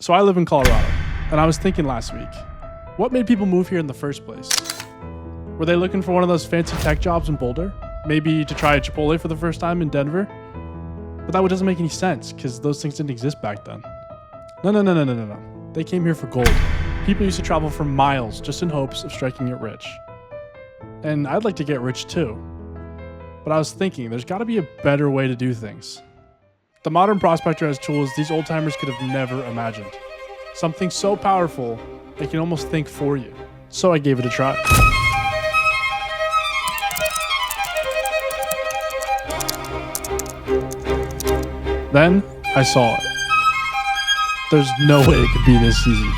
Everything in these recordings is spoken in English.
So I live in Colorado, and I was thinking last week, what made people move here in the first place? Were they looking for one of those fancy tech jobs in Boulder? Maybe to try Chipotle for the first time in Denver? But that doesn't make any sense, because those things didn't exist back then. No. They came here for gold. People used to travel for miles just in hopes of striking it rich. And I'd like to get rich too. But I was thinking, there's got to be a better way to do things. The modern prospector has tools these old timers could have never imagined. Something so powerful, it can almost think for you. So I gave it a try. Then I saw it. There's no way it could be this easy.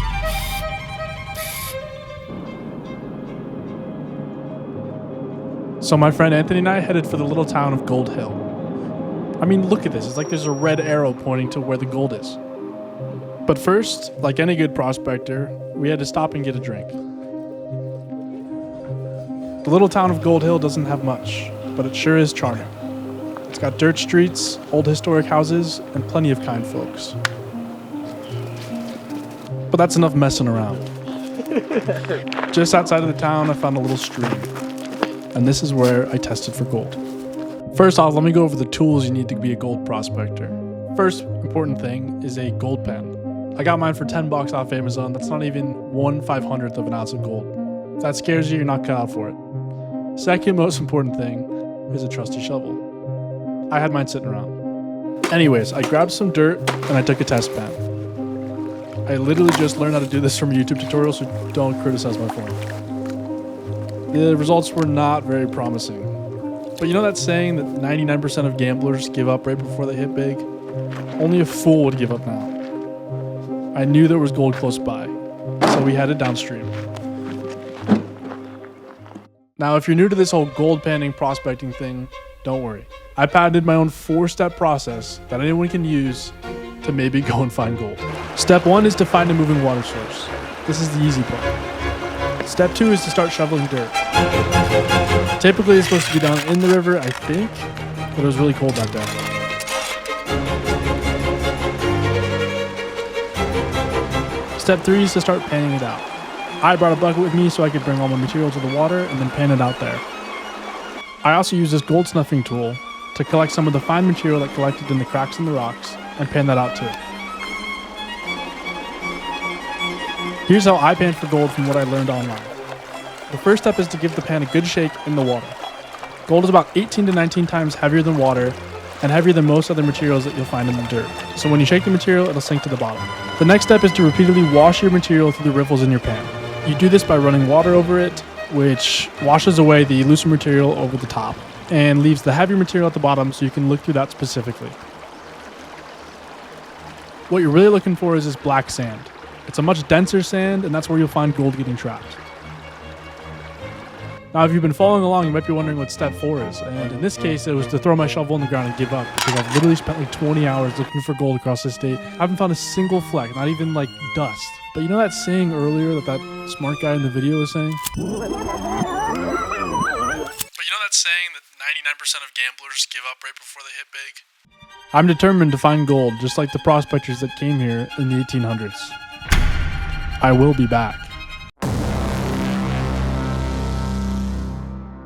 So my friend Anthony and I headed for the little town of Gold Hill. I mean, look at this. It's like there's a red arrow pointing to where the gold is. But first, like any good prospector, we had to stop and get a drink. The little town of Gold Hill doesn't have much, but it sure is charming. It's got dirt streets, old historic houses, and plenty of kind folks. But that's enough messing around. Just outside of the town, I found a little stream. And this is where I tested for gold. First off, let me go over the tools you need to be a gold prospector. First important thing is a gold pen. I got mine for $10 off Amazon. That's not even 1/500th of an ounce of gold. If that scares you, you're not cut out for it. Second most important thing is a trusty shovel. I had mine sitting around. Anyways, I grabbed some dirt and I took a test pen. I literally just learned how to do this from a YouTube tutorial, so don't criticize my form. The results were not very promising. But you know that saying that 99% of gamblers give up right before they hit big? Only a fool would give up now. I knew there was gold close by, so we headed downstream. Now, if you're new to this whole gold panning prospecting thing, don't worry. I patented my own 4-step process that anyone can use to maybe go and find gold. Step 1 is to find a moving water source. This is the easy part. Step 2 is to start shoveling dirt. Typically it's supposed to be down in the river, I think, but it was really cold that day. Step 3 is to start panning it out. I brought a bucket with me so I could bring all my material to the water and then pan it out there. I also use this gold snuffing tool to collect some of the fine material that collected in the cracks in the rocks and pan that out too. Here's how I pan for gold from what I learned online. The first step is to give the pan a good shake in the water. Gold is about 18 to 19 times heavier than water and heavier than most other materials that you'll find in the dirt. So when you shake the material, it'll sink to the bottom. The next step is to repeatedly wash your material through the riffles in your pan. You do this by running water over it, which washes away the looser material over the top and leaves the heavier material at the bottom so you can look through that specifically. What you're really looking for is this black sand. It's a much denser sand, and that's where you'll find gold getting trapped. Now, if you've been following along, you might be wondering what step 4 is. And in this case, it was to throw my shovel in the ground and give up, because I've literally spent like 20 hours looking for gold across the state. I haven't found a single fleck, not even like dust. But you know that saying earlier that smart guy in the video was saying? But you know that saying that 99% of gamblers give up right before they hit big? I'm determined to find gold, just like the prospectors that came here in the 1800s. I will be back.